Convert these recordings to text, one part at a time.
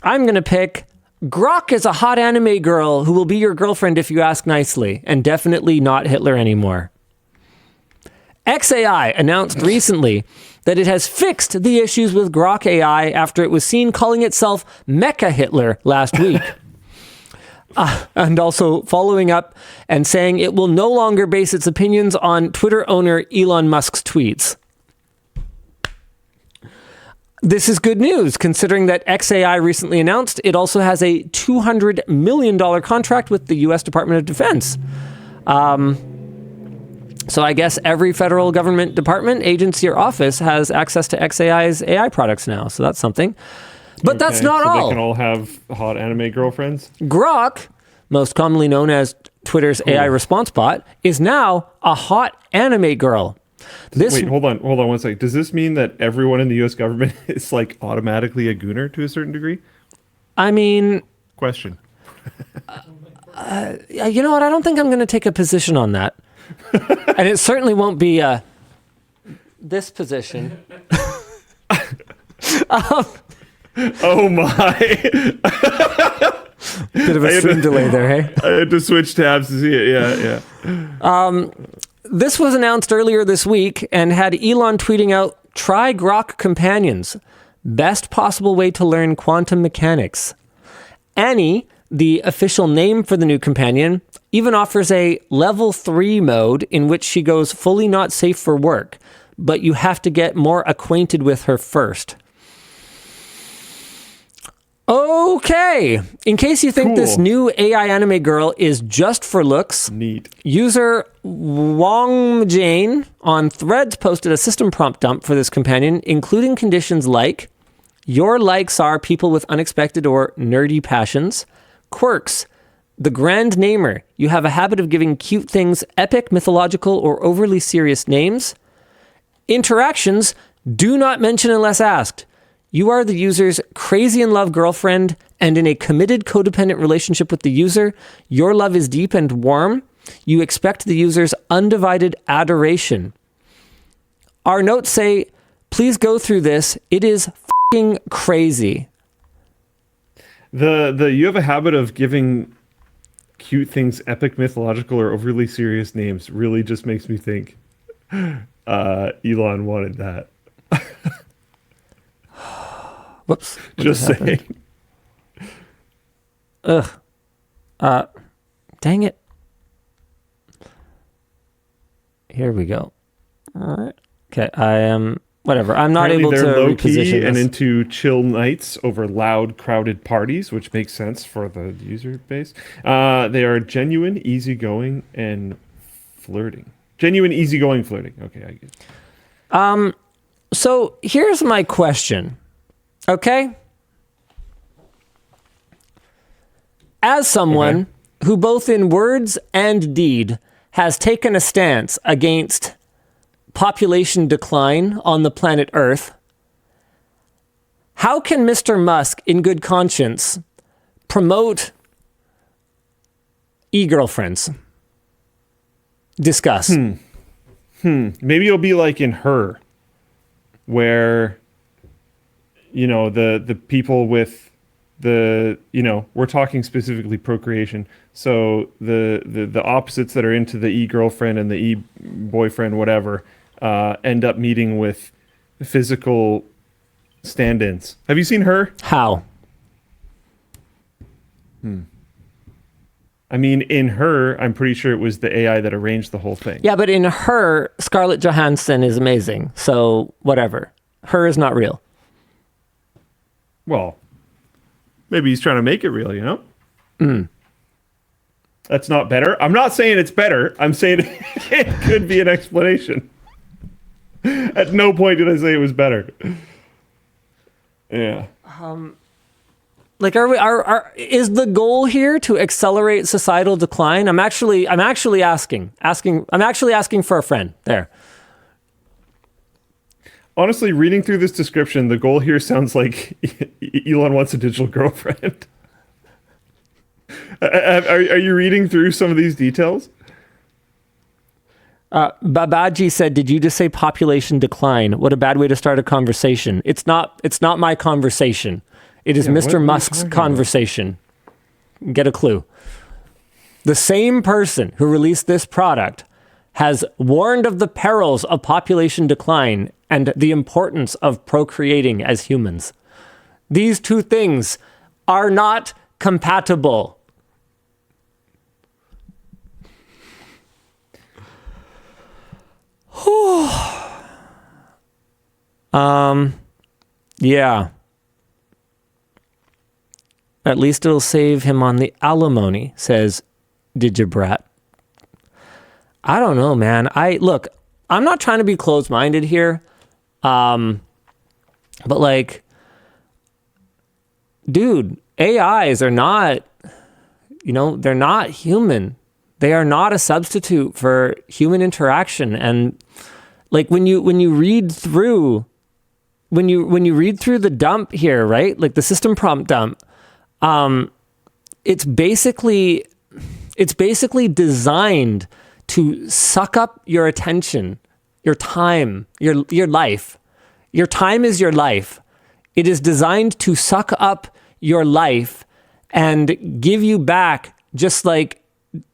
I'm going to pick Grok is a hot anime girl who will be your girlfriend if you ask nicely, and definitely not Hitler anymore. XAI announced recently that it has fixed the issues with Grok AI after it was seen calling itself Mecha Hitler last week. And also following up and saying it will no longer base its opinions on Twitter owner Elon Musk's tweets. This is good news, considering that XAI recently announced it also has a $200 million contract with the U.S. Department of Defense. So I guess every federal government department, agency, or office has access to XAI's AI products now. So that's something. But that's not all. They can all have hot anime girlfriends? Grok, most commonly known as Twitter's AI response bot, is now a hot anime girl. Wait, hold on 1 second. Does this mean that everyone in the U.S. government is like automatically a gooner to a certain degree? I mean... Question. You know what? I don't think I'm going to take a position on that. And it certainly won't be this position. Oh my. Bit of a stream delay there, hey? I had to switch tabs to see it. Yeah. This was announced earlier this week and had Elon tweeting out, "Try Grok Companions. Best possible way to learn quantum mechanics." Annie, the official name for the new companion, even offers a level 3 mode in which she goes fully not safe for work, but you have to get more acquainted with her first. Okay, in case you think this new AI anime girl is just for looks, neat. User Wong Jane on Threads posted a system prompt dump for this companion, including conditions like, your likes are people with unexpected or nerdy passions, quirks, the grand namer, you have a habit of giving cute things epic, mythological, or overly serious names, interactions, do not mention unless asked. You are the user's crazy in love girlfriend and in a committed codependent relationship with the user. Your love is deep and warm. You expect the user's undivided adoration. Our notes say, please go through this. It is f***ing crazy. The you have a habit of giving cute things epic, mythological, or overly serious names really just makes me think Elon wanted that. Whoops. Just saying. Ugh. Dang it. Here we go. All right. Okay, I am... Whatever. I'm not able to reposition this. And into chill nights over loud, crowded parties, which makes sense for the user base. They are genuine, easygoing, and flirting. Genuine, easygoing, flirting. Okay, I get it. So here's my question. Okay? As someone who both in words and deed has taken a stance against population decline on the planet Earth, how can Mr. Musk, in good conscience, promote e-girlfriends? Discuss. Maybe it'll be like in Her, where, you know, the people with the, you know, we're talking specifically procreation. So the opposites that are into the e-girlfriend and the e-boyfriend, whatever, end up meeting with physical stand-ins. Have you seen Her? How? I mean, in Her, I'm pretty sure it was the AI that arranged the whole thing. Yeah, but in Her, Scarlett Johansson is amazing. So whatever. Her is not real. Well, maybe he's trying to make it real, you know? That's not better. I'm not saying it's better. I'm saying it could be an explanation. At no point did I say it was better. Yeah. Like, is the goal here to accelerate societal decline? I'm actually asking for a friend there. Honestly, reading through this description, the goal here sounds like Elon wants a digital girlfriend. Are you reading through some of these details? Babaji said, "Did you just say population decline? What a bad way to start a conversation. It's not my conversation. It is Yeah, what Mr. are you Musk's talking conversation. Get a clue. The same person who released this product has warned of the perils of population decline and the importance of procreating as humans. These two things are not compatible. Yeah. At least it'll save him on the alimony, says Digibrat. I don't know, man. I'm not trying to be closed-minded here. But like, dude, AIs are not, they're not human. They are not a substitute for human interaction. And like when you read through the dump here, right? Like the system prompt dump, it's basically designed to suck up your attention, your time, your life. Your time is your life. It is designed to suck up your life and give you back just like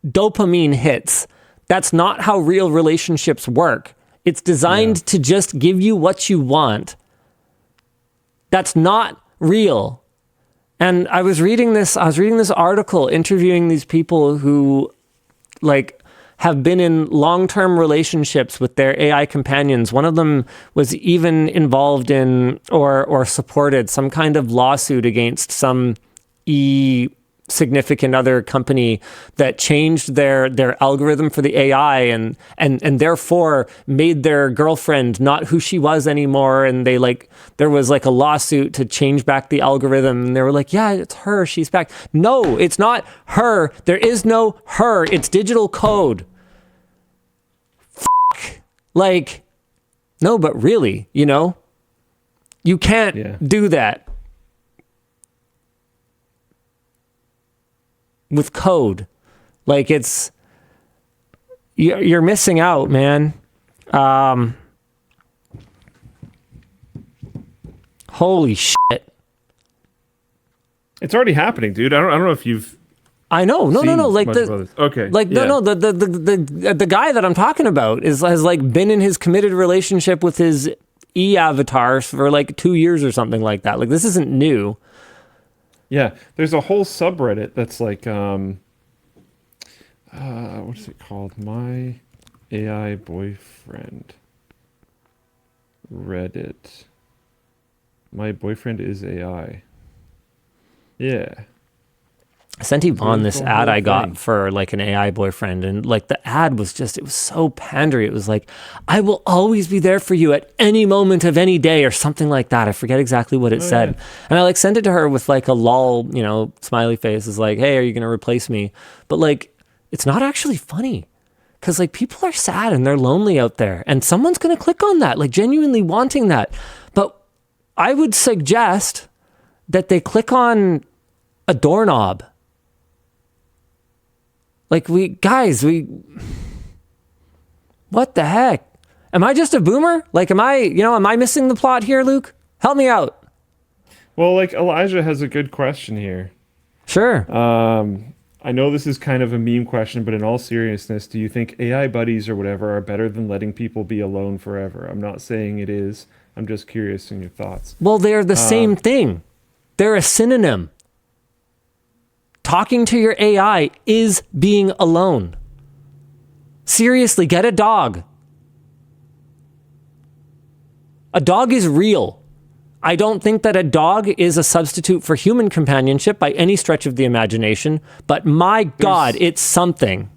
dopamine hits. That's not how real relationships work. It's designed to just give you what you want. That's not real. And I was reading this article interviewing these people who like have been in long-term relationships with their AI companions. One of them was even involved in or supported some kind of lawsuit against some significant other company that changed their algorithm for the AI and therefore made their girlfriend not who she was anymore. And there was like a lawsuit to change back the algorithm. And they were like, yeah, it's her. She's back. No, it's not her. There is no her. It's digital code. Like, no, but really, you can't do that. With code. Like you're missing out, man. Holy shit. It's already happening, dude. I don't know if you've I know. No. Like okay. Like no. The guy that I'm talking about has like been in his committed relationship with his avatar for like 2 years or something like that. Like this isn't new. Yeah, there's a whole subreddit that's like, what's it called? My AI boyfriend. Reddit. My boyfriend is AI. Yeah. I sent Yvonne this ad I got for like an AI boyfriend, and like the ad was it was so pandery. It was like, I will always be there for you at any moment of any day or something like that. I forget exactly what it said. Yeah. And I like sent it to her with like a lol, smiley face. Is like, hey, are you going to replace me? But like, it's not actually funny because like people are sad and they're lonely out there and someone's going to click on that, like genuinely wanting that. But I would suggest that they click on a doorknob. Like what the heck? Am I just a boomer? Like, am I missing the plot here, Luke? Help me out. Well, like Elijah has a good question here. Sure. I know this is kind of a meme question, but in all seriousness, do you think AI buddies or whatever are better than letting people be alone forever? I'm not saying it is. I'm just curious in your thoughts. Well, they're the same thing. They're a synonym. Talking to your AI is being alone. Seriously, get a dog. A dog is real. I don't think that a dog is a substitute for human companionship by any stretch of the imagination, but my God, it's something.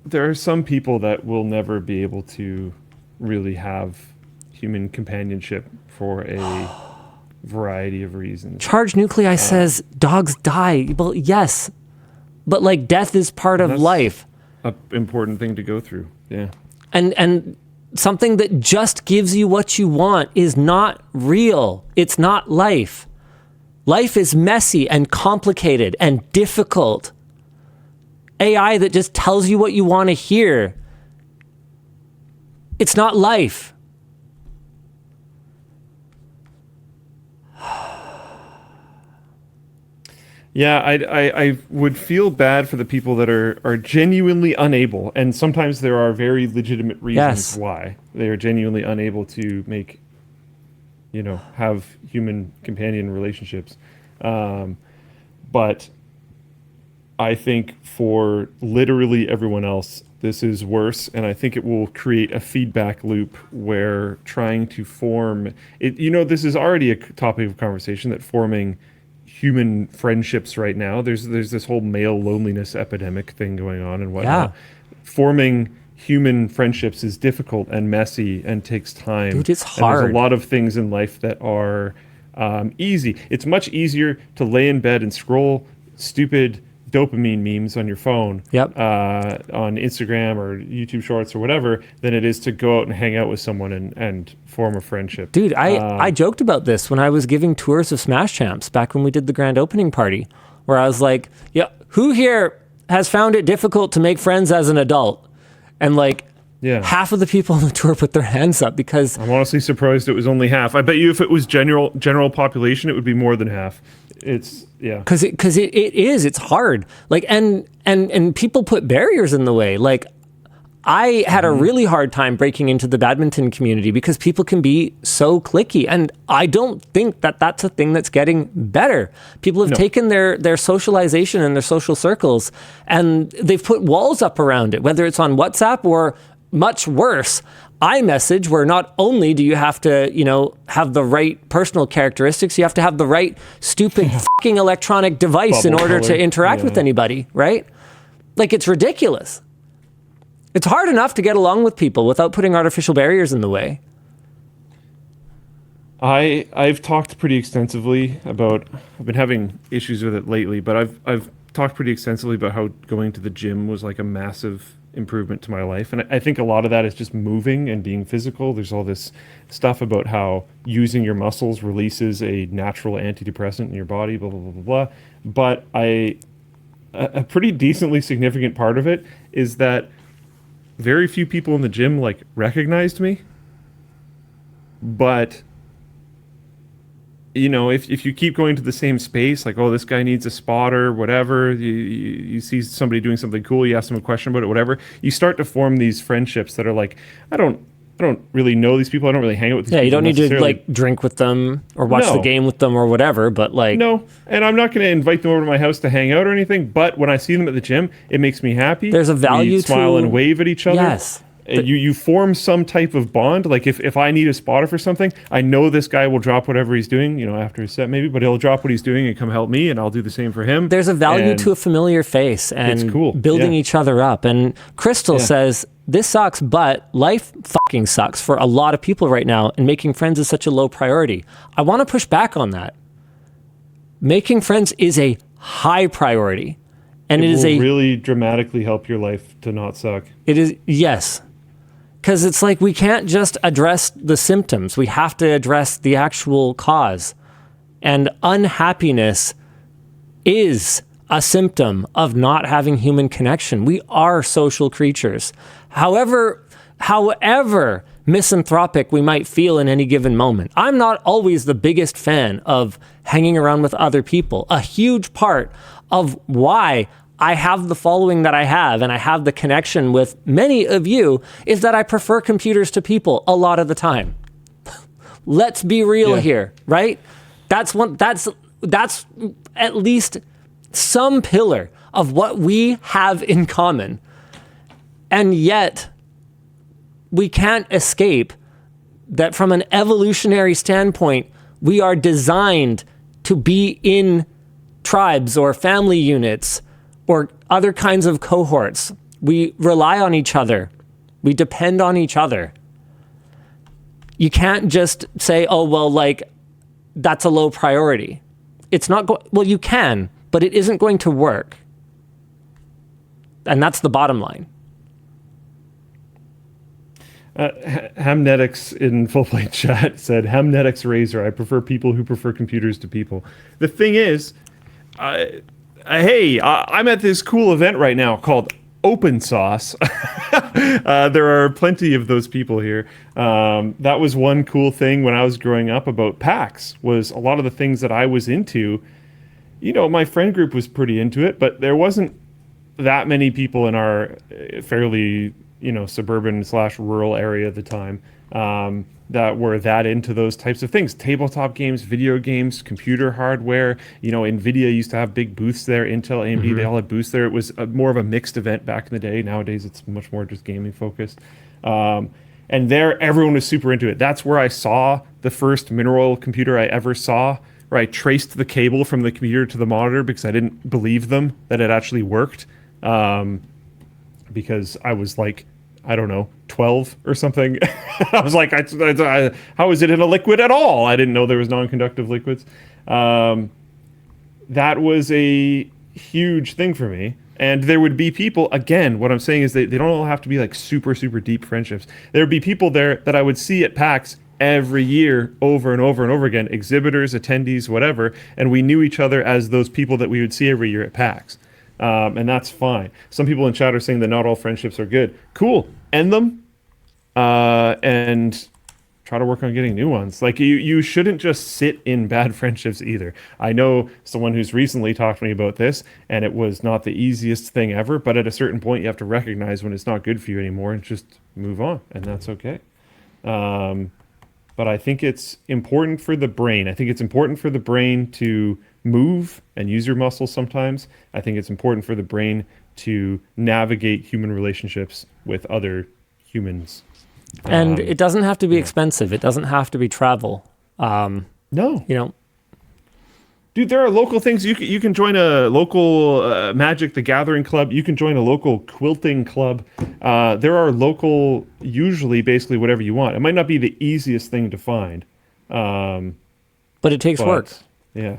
There are some people that will never be able to really have human companionship for a variety of reasons. Charged nuclei says dogs die. Well, yes, but like death is part of life. An important thing to go through. Yeah. And something that just gives you what you want is not real. It's not life. Life is messy and complicated and difficult. AI that just tells you what you want to hear. It's not life. Yeah, I would feel bad for the people that are genuinely unable, and sometimes there are very legitimate reasons Yes. why they are genuinely unable to make, have human companion relationships. But I think for literally everyone else, this is worse, and I think it will create a feedback loop where trying to form it. This is already a topic of conversation, that forming human friendships right now. There's this whole male loneliness epidemic thing going on and Yeah. whatnot. Forming human friendships is difficult and messy and takes time. Dude, it's And there's hard. a lot of things in life that are easy. It's much easier to lay in bed and scroll stupid dopamine memes on your phone, Yep. on Instagram or YouTube Shorts or whatever, than it is to go out and hang out with someone and form a friendship. Dude, I joked about this when I was giving tours of Smash Champs back when we did the grand opening party, where I was like, yeah, who here has found it difficult to make friends as an adult? And like, Yeah. half of the people on the tour put their hands up because I'm honestly surprised it was only half. I bet you if it was general population, it would be more than half. Yeah. because it's hard. Like, and people put barriers in the way. Like, I had a really hard time breaking into the badminton community because people can be so cliquey, and I don't think that that's a thing that's getting better. People have taken their socialization and their social circles, and they've put walls up around it, whether it's on WhatsApp or much worse, iMessage, where not only do you have to, have the right personal characteristics, you have to have the right stupid fucking electronic device in Bubble order color. to interact with anybody, right? Like, it's ridiculous. It's hard enough to get along with people without putting artificial barriers in the way. I've talked pretty extensively about. I've been having issues with it lately, but I've talked pretty extensively about how going to the gym was like a massive improvement to my life, and I think a lot of that is just moving and being physical. There's all this stuff about how using your muscles releases a natural antidepressant in your body, blah blah blah blah blah. But a pretty decently significant part of it is that very few people in the gym like recognized me, but if you keep going to the same space, like, oh, this guy needs a spotter, whatever, you see somebody doing something cool, you ask them a question about it, whatever, you start to form these friendships that are like, I don't really know these people, I don't really hang out with these people. Yeah, you don't need to necessarily. like drink with them or watch the No. game with them or whatever, but like, No, and I'm not going to invite them over to my house to hang out or anything, but when I see them at the gym, it makes me happy. There's a value we smile to- and wave at each other. Yes. You form some type of bond. Like if I need a spotter for something, I know this guy will drop whatever he's doing, after his set maybe, but he'll drop what he's doing and come help me, and I'll do the same for him. There's a value And to a familiar face and it's cool. building Yeah. each other up. And Crystal says, this sucks, but life fucking sucks for a lot of people right now, and making friends is such a low priority. I want to push back on that. Making friends is a high priority. And it is will really dramatically help your life to not suck. It is, yes. Because it's like, we can't just address the symptoms. We have to address the actual cause. And unhappiness is a symptom of not having human connection. We are social creatures. However misanthropic we might feel in any given moment, I'm not always the biggest fan of hanging around with other people. A huge part of why I have the following that I have, and I have the connection with many of you, is that I prefer computers to people a lot of the time. Let's be real here, right? That's at least some pillar of what we have in common. And yet, we can't escape that from an evolutionary standpoint, we are designed to be in tribes or family units or other kinds of cohorts. We rely on each other. We depend on each other. You can't just say, oh, well, like, that's a low priority. It's not, well, you can, but it isn't going to work. And that's the bottom line. Hamnetics in full plate chat said, Hamnetics Razor, I prefer people who prefer computers to people. The thing is, hey, I'm at this cool event right now called Open Sauce. There are plenty of those people here. That was one cool thing when I was growing up about PAX, was a lot of the things that I was into My friend group was pretty into it, but there wasn't that many people in our fairly, suburban slash rural area at the time that were that into those types of things. Tabletop games, video games, computer hardware. Nvidia used to have big booths there. Intel, AMD, they all had booths there. It was more of a mixed event back in the day. Nowadays, it's much more just gaming focused. And there, everyone was super into it. That's where I saw the first mineral computer I ever saw, where I traced the cable from the computer to the monitor because I didn't believe them that it actually worked. Because I was like, I don't know, 12 or something. I was like, how is it in a liquid at all? I didn't know there was non-conductive liquids. That was a huge thing for me. And there would be people, again, what I'm saying is they don't all have to be like super, super deep friendships. There would be people there that I would see at PAX every year over and over and over again, exhibitors, attendees, whatever. And we knew each other as those people that we would see every year at PAX. And that's fine. Some people in chat are saying that not all friendships are good. Cool. End them and try to work on getting new ones. Like you shouldn't just sit in bad friendships either. I know someone who's recently talked to me about this, and it was not the easiest thing ever, but at a certain point you have to recognize when it's not good for you anymore and just move on, and that's okay. But I think it's important for the brain. I think it's important for the brain to move and use your muscles sometimes. I think it's important for the brain to navigate human relationships with other humans. And it doesn't have to be expensive. It doesn't have to be travel. No. You know, Dude, there are local things. You can join a local Magic the Gathering club. You can join a local quilting club. There are local, usually basically whatever you want. It might not be the easiest thing to find. but it takes work. Yeah.